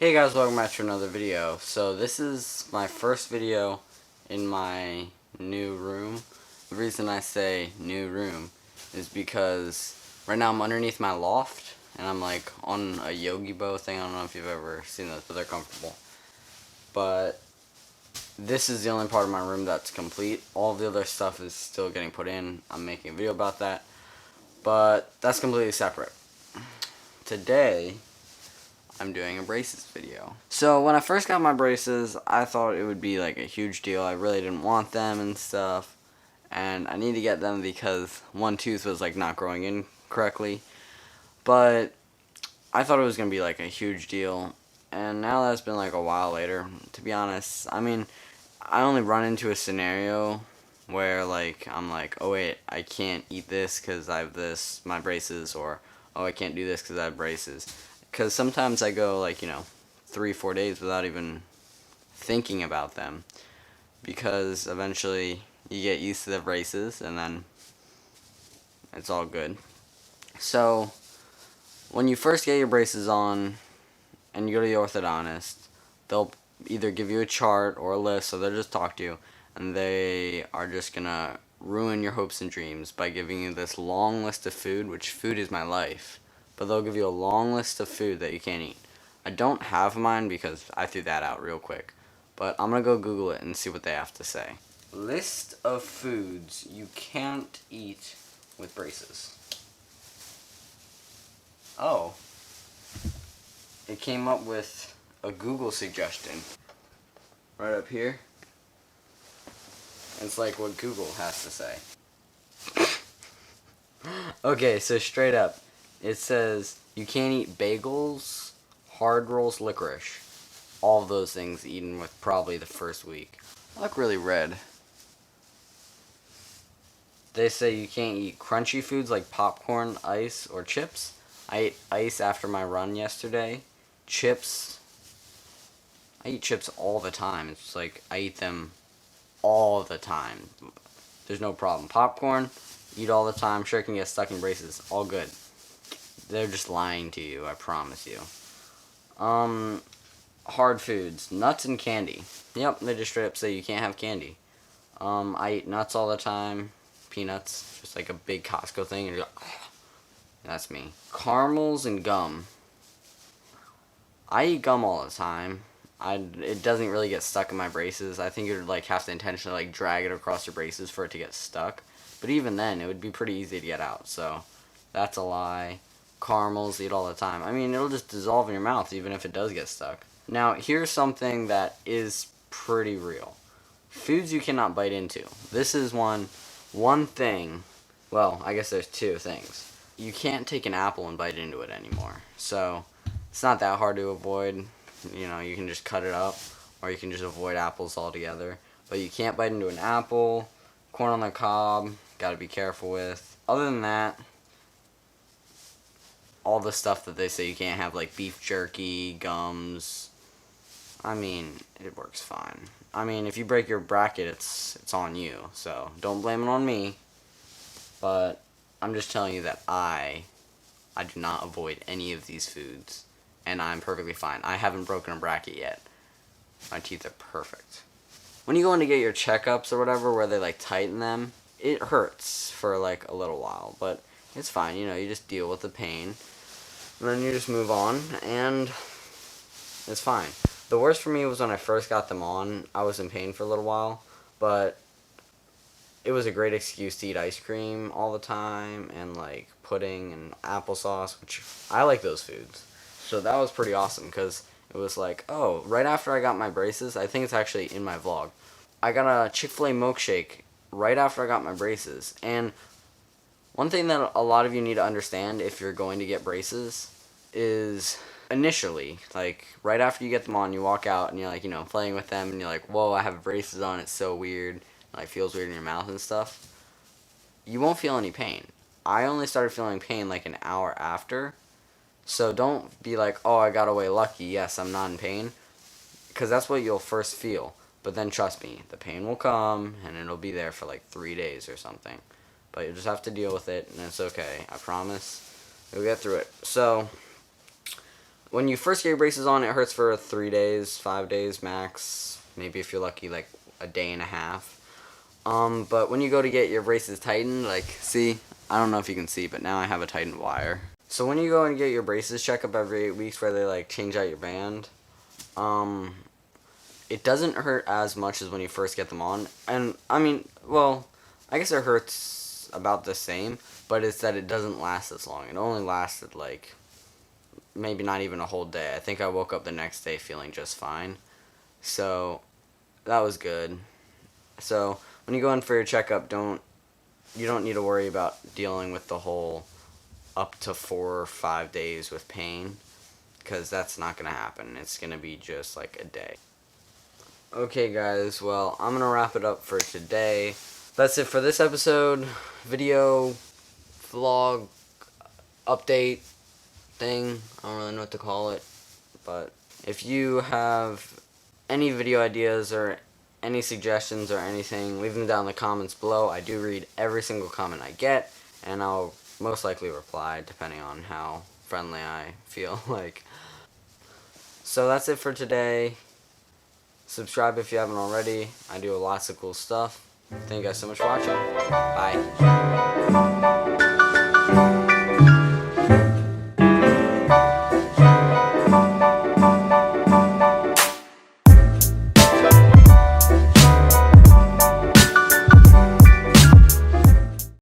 Hey guys, welcome back to another video. So this is my first video in my new room. The reason I say new room is because right now I'm underneath my loft and I'm like on a Yogi Bow thing. I don't know if you've ever seen those, but they're comfortable. But this is the only part of my room that's complete. All the other stuff is still getting put in. I'm making a video about that. But that's completely separate. Today, I'm doing a braces video. So when I first got my braces, I thought it would be like a huge deal. I really didn't want them and stuff. And I need to get them because one tooth was like not growing in correctly. But I thought it was going to be like a huge deal. And now that it's been like a while later, to be honest, I mean, I only run into a scenario where like I'm like, oh wait, I can't eat this because I have this, my braces, or oh, I can't do this because I have braces. Because sometimes I go like, 3-4 days without even thinking about them, because eventually you get used to the braces and then it's all good. So when you first get your braces on and you go to the orthodontist, they'll either give you a chart or a list, so they'll just talk to you, and they are just gonna ruin your hopes and dreams by giving you this long list of food, which food is my life, but they'll give you a long list of food that you can't eat. I don't have mine because I threw that out real quick, but I'm gonna go Google it and see what they have to say. List of foods you can't eat with braces. Oh, it came up with a Google suggestion right up here. It's like what Google has to say. Okay, so straight up, it says you can't eat bagels, hard rolls, licorice. All of those things eaten with probably the first week. I look really red. They say you can't eat crunchy foods like popcorn, ice, or chips. I ate ice after my run yesterday. Chips, I eat chips all the time. It's like I eat them all the time. There's no problem. Popcorn, eat all the time. Sure, it can get stuck in braces. All good. They're just lying to you, I promise you. Hard foods, nuts and candy. Yep, they just straight up say you can't have candy. I eat nuts all the time. Peanuts, just like a big Costco thing. And you're like, oh, that's me. Caramels and gum. I eat gum all the time. It doesn't really get stuck in my braces. I think you'd like have to intentionally like drag it across your braces for it to get stuck. But even then, it would be pretty easy to get out. So that's a lie. Caramels, eat all the time. I mean, it'll just dissolve in your mouth even if it does get stuck. Now, here's something that is pretty real. Foods you cannot bite into. This is one thing. Well, I guess there's two things. You can't take an apple and bite into it anymore. So it's not that hard to avoid. You can just cut it up, or you can just avoid apples altogether. But you can't bite into an apple. Corn on the cob, gotta be careful with. Other than that, all the stuff that they say you can't have, like beef jerky, gums, I mean, it works fine. I mean, if you break your bracket, it's on you, so don't blame it on me. But I'm just telling you that I do not avoid any of these foods, and I'm perfectly fine. I haven't broken a bracket yet. My teeth are perfect. When you go in to get your checkups or whatever, where they like tighten them, it hurts for like a little while, but it's fine. You just deal with the pain, and then you just move on, and it's fine. The worst for me was when I first got them on. I was in pain for a little while, but it was a great excuse to eat ice cream all the time, and like pudding and applesauce, which I like those foods. So that was pretty awesome, because it was like, oh, right after I got my braces, I think it's actually in my vlog, I got a Chick-fil-A milkshake right after I got my braces. And one thing that a lot of you need to understand if you're going to get braces is initially, like right after you get them on, you walk out and you're like, playing with them, and you're like, whoa, I have braces on, it's so weird, like feels weird in your mouth and stuff. You won't feel any pain. I only started feeling pain like an hour after. So don't be like, oh, I got away lucky, yes, I'm not in pain, because that's what you'll first feel. But then trust me, the pain will come, and it'll be there for like 3 days or something. But you just have to deal with it, and it's okay. I promise. You'll get through it. So, when you first get your braces on, it hurts for 3 days, 5 days max. Maybe if you're lucky, like a day and a half. But when you go to get your braces tightened, like, see, I don't know if you can see, but now I have a tightened wire. So when you go and get your braces checked up every 8 weeks where they, like, change out your band, it doesn't hurt as much as when you first get them on. And, I mean, well, I guess it hurts about the same, but it's that it doesn't last as long. It only lasted, like, maybe not even a whole day. I think I woke up the next day feeling just fine. So, that was good. So, when you go in for your checkup, you don't need to worry about dealing with the whole up to 4 or 5 days with pain, because that's not going to happen. It's going to be just like a day. Okay guys, well, I'm going to wrap it up for today. That's it for this episode. Video, vlog, update thing. I don't really know what to call it. But if you have any video ideas or any suggestions or anything, leave them down in the comments below. I do read every single comment I get, and I'll most likely reply depending on how friendly I feel like. So that's it for today. Subscribe if you haven't already. I do lots of cool stuff. Thank you guys so much for watching. Bye.